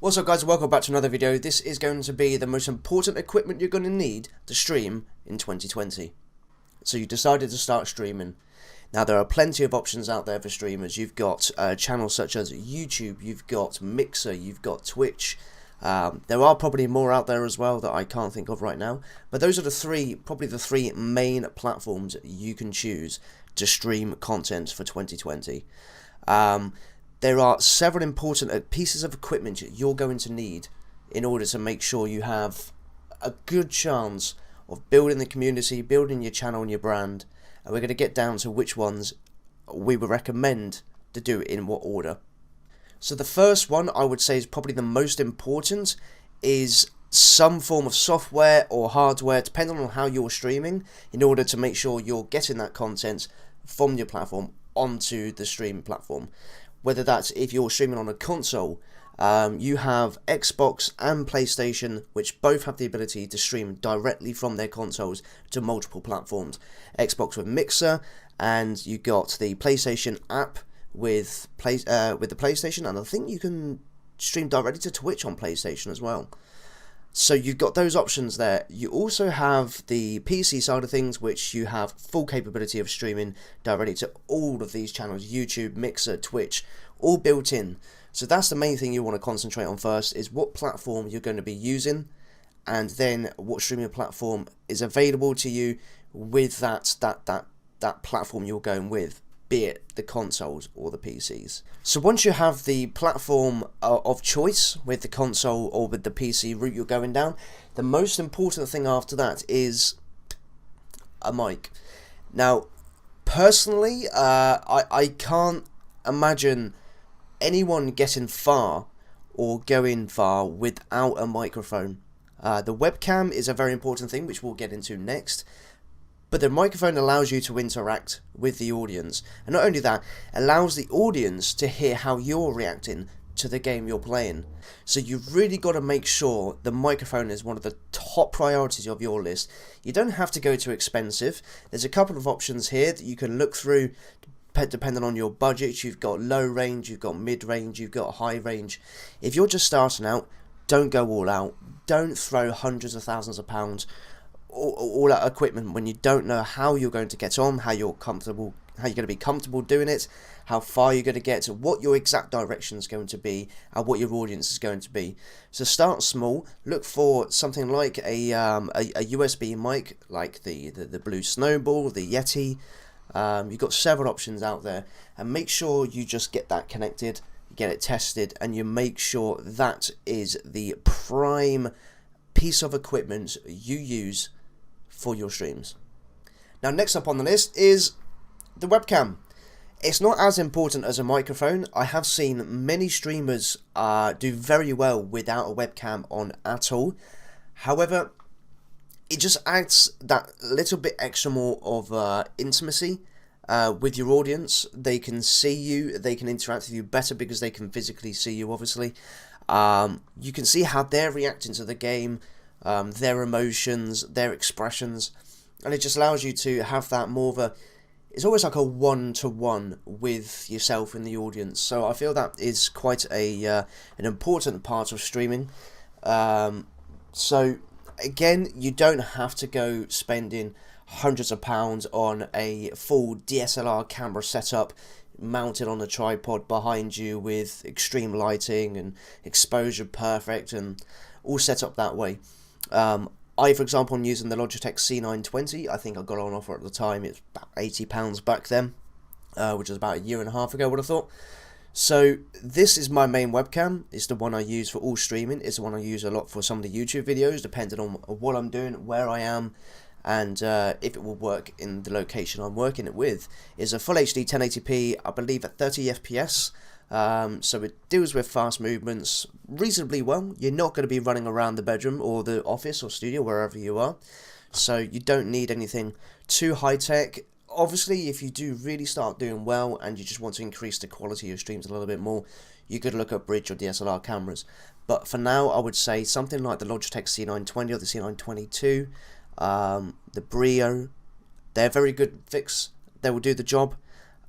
What's up guys, welcome back to another video. This is going to be the most important equipment you're going to need to stream in 2020. So you decided to start streaming. Now there are plenty of options out there for streamers. You've got channels such as YouTube, you've got Mixer, you've got Twitch. There are probably more out there as well that I can't think of right now. But those are probably the three main platforms you can choose to stream content for 2020. There are several important pieces of equipment you're going to need in order to make sure you have a good chance of building the community, building your channel and your brand. And we're going to get down to which ones we would recommend to do in what order. So the first one I would say is probably the most important is some form of software or hardware, depending on how you're streaming, in order to make sure you're getting that content from your platform onto the streaming platform. Whether that's if you're streaming on a console, you have Xbox and PlayStation, which both have the ability to stream directly from their consoles to multiple platforms. Xbox with Mixer, and you got the PlayStation app with the PlayStation, and I think you can stream directly to Twitch on PlayStation as well. So you've got those options there. You also have the PC side of things, which you have full capability of streaming directly to all of these channels, YouTube, Mixer, Twitch, all built in. So that's the main thing you want to concentrate on first, is what platform you're going to be using, and then what streaming platform is available to you with that platform you're going with, be it the consoles or the PCs. So once you have the platform of choice with the console or with the PC route you're going down, the most important thing after that is a mic. Now, personally, I can't imagine anyone getting far or going far without a microphone. The webcam is a very important thing, which we'll get into next. But the microphone allows you to interact with the audience, and not only that, allows the audience to hear how you're reacting to the game you're playing. So you've really got to make sure the microphone is one of the top priorities of your list. You don't have to go too expensive. There's a couple of options here that you can look through depending on your budget. You've got low range, you've got mid range, you've got high range. If you're just starting out, don't go all out. Don't throw hundreds of thousands of pounds all that equipment when you don't know how you're going to get on, how you're going to be comfortable doing it, how far you're going to get, what your exact direction is going to be, and what your audience is going to be. So start small. Look for something like a USB mic, like the Blue Snowball, the Yeti. You've got several options out there, and make sure you just get that connected, get it tested, and you make sure that is the prime piece of equipment you use for your streams. Now, next up on the list is the webcam. It's not as important as a microphone. I have seen many streamers do very well without a webcam on at all. However, it just adds that little bit extra more of intimacy with your audience. They can see you, they can interact with you better because they can physically see you, obviously. You can see how they're reacting to the game, their emotions, their expressions, and it just allows you to have that more of a, it's always like a one-to-one with yourself and the audience. So I feel that is quite an important part of streaming. So again, you don't have to go spending hundreds of pounds on a full DSLR camera setup mounted on a tripod behind you with extreme lighting and exposure perfect and all set up that way. I, for example, am using the Logitech C920. I think I got on offer at the time. It's about £80 back then, which was about a year and a half ago, I would have thought. So this is my main webcam. It's the one I use for all streaming. It's the one I use a lot for some of the YouTube videos, depending on what I'm doing, where I am, and if it will work in the location I'm working it with. It's a full HD 1080p, I believe at 30 FPS. So it deals with fast movements reasonably well. You're not going to be running around the bedroom or the office or studio, wherever you are. So you don't need anything too high-tech. Obviously, if you do really start doing well and you just want to increase the quality of your streams a little bit more, you could look at bridge or DSLR cameras. But for now, I would say something like the Logitech C920 or the C922, the Brio, they're a very good fix. They will do the job.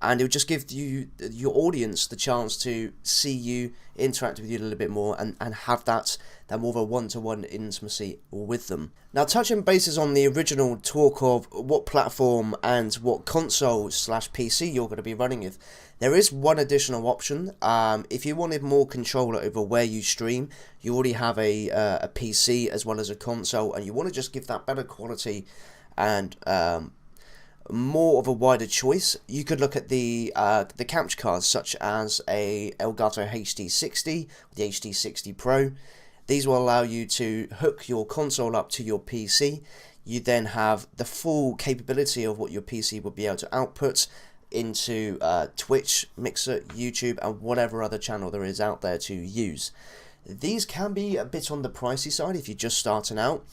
and it will just give you, your audience, the chance to see you, interact with you a little bit more, and have that more of a one-to-one intimacy with them. Now, touching bases on the original talk of what platform and what console / PC you're going to be running with, there is one additional option. If you wanted more control over where you stream, you already have a PC as well as a console, and you want to just give that better quality and more of a wider choice, you could look at the capture cards such as a Elgato HD60, the HD60 Pro. These will allow you to hook your console up to your PC. You then have the full capability of what your PC would be able to output into Twitch, Mixer, YouTube, and whatever other channel there is out there to use. These can be a bit on the pricey side if you're just starting out.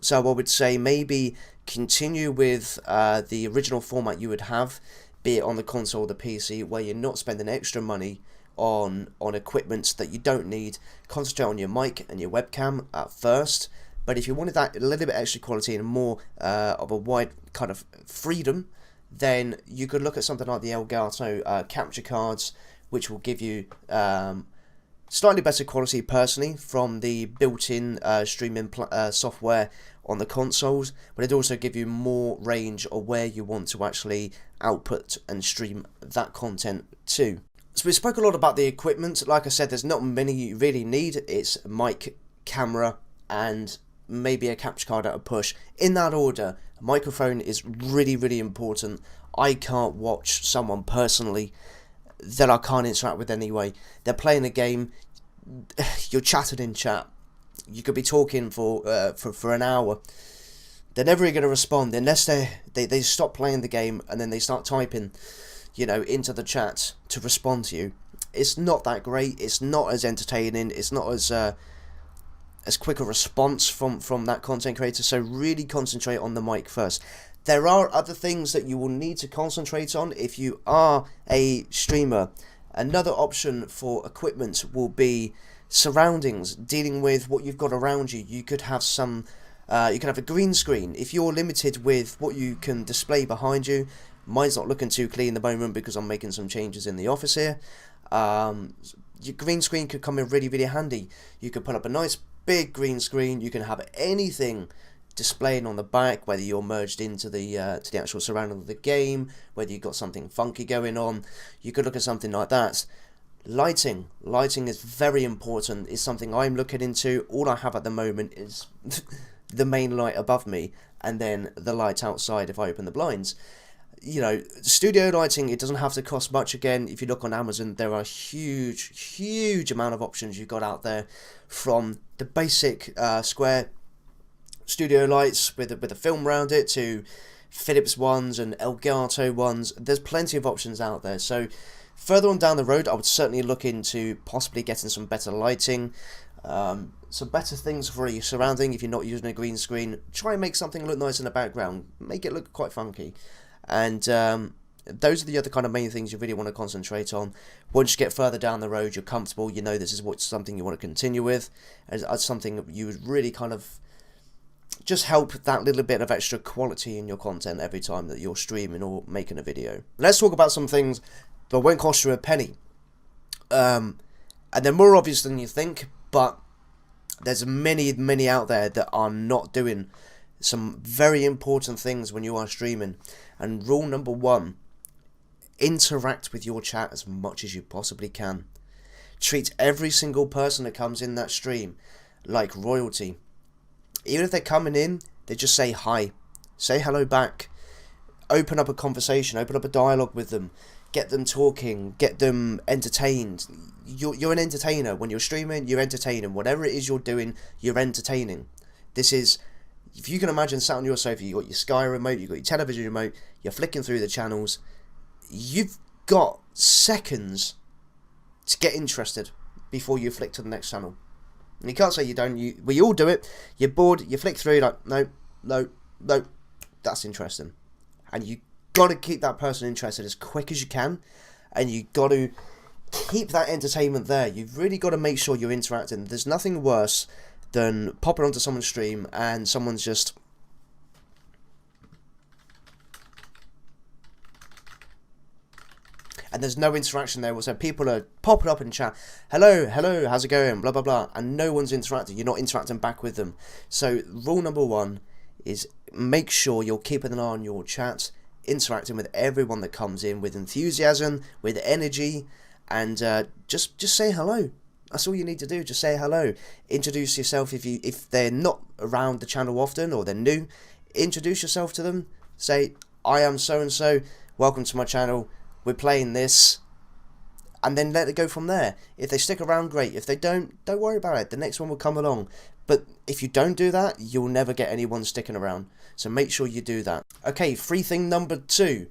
So I would say maybe continue with the original format you would have, be it on the console or the PC, where you're not spending extra money on equipment that you don't need. Concentrate on your mic and your webcam at first, but if you wanted that a little bit extra quality and more of a wide kind of freedom, then you could look at something like the Elgato capture cards, which will give you slightly better quality personally from the built-in streaming software on the consoles, but it also give you more range of where you want to actually output and stream that content to. So we spoke a lot about the equipment. Like I said, there's not many you really need. It's mic, camera, and maybe a capture card at a push. In that order, a microphone is really, really important. I can't watch someone personally that I can't interact with anyway. They're playing a game, you're chatting in chat, you could be talking for an hour. They're never going to respond unless they stop playing the game and then they start typing, you know, into the chat to respond to you. It's not that great. It's not as entertaining. It's not as quick a response from that content creator. So really concentrate on the mic first. There are other things that you will need to concentrate on if you are a streamer. Another option for equipment will be surroundings, dealing with what you've got around you. You could have some, you can have a green screen. If you're limited with what you can display behind you, mine's not looking too clean at the moment because I'm making some changes in the office here. Your green screen could come in really, really handy. You could put up a nice big green screen. You can have anything displaying on the back, whether you're merged into the actual surrounding of the game, whether you've got something funky going on. You could look at something like that. Lighting is very important. It's something I'm looking into. All I have at the moment is the main light above me and then the light outside if I open the blinds. You know, studio lighting, it doesn't have to cost much. Again, if you look on Amazon, there are huge amount of options you've got out there, from the basic square studio lights with a film around it to Philips ones and Elgato ones. There's plenty of options out there. So further on down the road, I would certainly look into possibly getting some better lighting, some better things for your surrounding. If you're not using a green screen, try and make something look nice in the background, make it look quite funky. And those are the other kind of main things you really want to concentrate on. Once you get further down the road, you're comfortable, you know this is something you want to continue with, as something that you would really kind of just help that little bit of extra quality in your content every time that you're streaming or making a video. Let's talk about some things that won't cost you a penny. And they're more obvious than you think, but there's many out there that are not doing some very important things when you are streaming. And rule number 1, interact with your chat as much as you possibly can. Treat every single person that comes in that stream like royalty. Even if they're coming in, they just say hi, say hello back, open up a conversation, open up a dialogue with them, get them talking, get them entertained. You're an entertainer. When you're streaming, you're entertaining. Whatever it is you're doing, you're entertaining. This is, if you can imagine, sat on your sofa, you've got your Sky remote, you've got your television remote, you're flicking through the channels, you've got seconds to get interested before you flick to the next channel. And you can't say you don't. We all do it. You're bored, you flick through, like, no, that's interesting. And you got to keep that person interested as quick as you can, and you got to keep that entertainment there. You've really got to make sure you're interacting. There's nothing worse than popping onto someone's stream and someone's just and there's no interaction there. So people are popping up in chat, hello, how's it going, blah blah blah, and no one's interacting. You're not interacting back with them. So rule number one is make sure you're keeping an eye on your chat, interacting with everyone that comes in with enthusiasm, with energy, and just say hello. That's all you need to do. Just say hello. Introduce yourself if they're not around the channel often or they're new. Introduce yourself to them. Say, I am so and so. Welcome to my channel. We're playing this, and then let it go from there. If they stick around, great. If they don't worry about it. The next one will come along. But if you don't do that, you'll never get anyone sticking around. So make sure you do that. Okay, free thing number 2,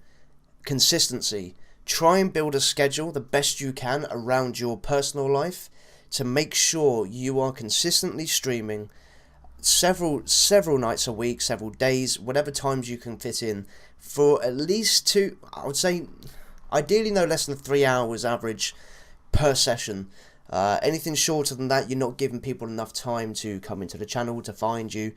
consistency. Try and build a schedule the best you can around your personal life to make sure you are consistently streaming several nights a week, several days, whatever times you can fit in, for at least 2, I would say, ideally no less than 3 hours average per session. Anything shorter than that, you're not giving people enough time to come into the channel, to find you,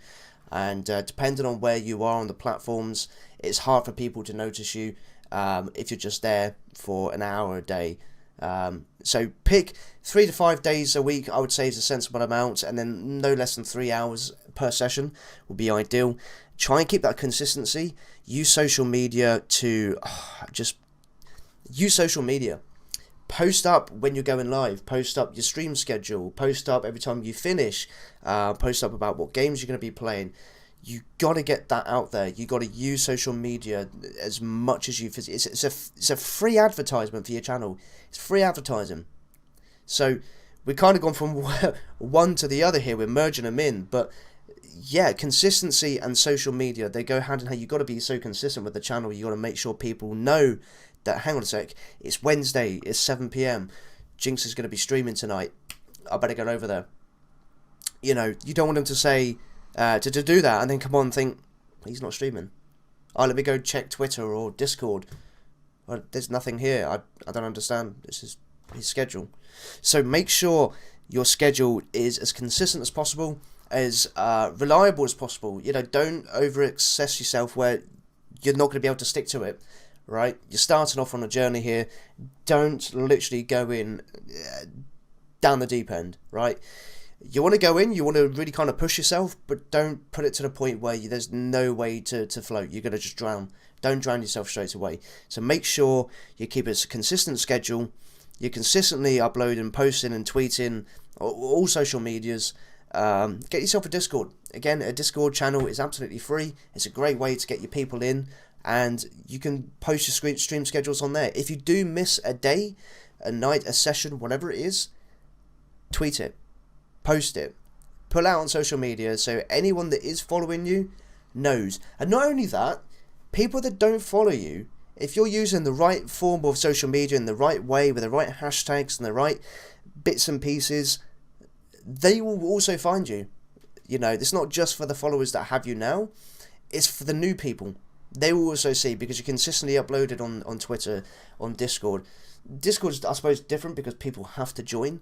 and depending on where you are on the platforms, it's hard for people to notice you if you're just there for an hour a day. So pick 3 to 5 days a week, I would say, is a sensible amount, and then no less than 3 hours per session would be ideal. Try and keep that consistency. Use social media to just use social media. Post up when you're going live. Post up your stream schedule. Post up every time you finish. Post up about what games you're going to be playing. You got to get that out there. You got to use social media as much as you. It's a free advertisement for your channel. It's free advertising. So we've kind of gone from one to the other here. We're merging them in, but yeah, consistency and social media, they go hand in hand. You got to be so consistent with the channel. You got to make sure people know that. Hang on a sec. It's Wednesday. It's 7 p.m. Jinx is going to be streaming tonight. I better get over there. You know, you don't want them to say. To do that and then come on and think he's not streaming. Oh, let me go check Twitter or Discord. Well, there's nothing here. I don't understand. This is his schedule. So make sure your schedule is as consistent as possible, as reliable as possible. You know, don't over-excess yourself where you're not going to be able to stick to it. Right? You're starting off on a journey here. Don't literally go in down the deep end. Right? You want to go in, you want to really kind of push yourself, but don't put it to the point where there's no way to float. You're going to just drown. Don't drown yourself straight away. So make sure you keep a consistent schedule. You're consistently uploading, posting and tweeting, all social medias. Get yourself a Discord. Again, a Discord channel is absolutely free. It's a great way to get your people in, and you can post your stream schedules on there. If you do miss a day, a night, a session, whatever it is, tweet it. Post it, pull out on social media so anyone that is following you knows. And not only that, people that don't follow you, if you're using the right form of social media in the right way, with the right hashtags and the right bits and pieces, they will also find you. You know, it's not just for the followers that have you now, it's for the new people. They will also see, because you consistently uploaded on Twitter, on Discord. Discord's, I suppose, different because people have to join.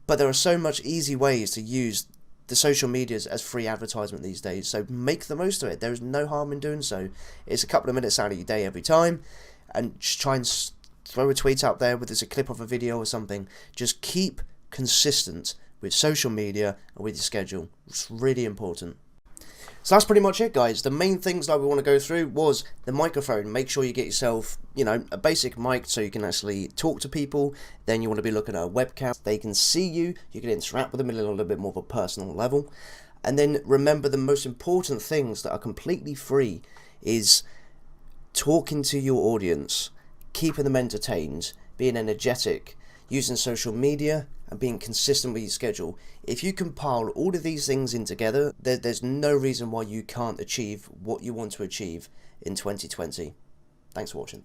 But there are so much easy ways to use the social medias as free advertisement these days. So make the most of it. There is no harm in doing so. It's a couple of minutes out of your day every time. And just try and throw a tweet out there with a clip of a video or something. Just keep consistent with social media and with your schedule. It's really important. So that's pretty much it, guys. The main things that we want to go through was the microphone. Make sure you get yourself, you know, a basic mic so you can actually talk to people. Then you want to be looking at a webcam. They can see you. You can interact with them at a little bit more of a personal level. And then remember, the most important things that are completely free is talking to your audience, keeping them entertained, being energetic, using social media, and being consistent with your schedule. If you compile all of these things in together, there's no reason why you can't achieve what you want to achieve in 2020. Thanks for watching.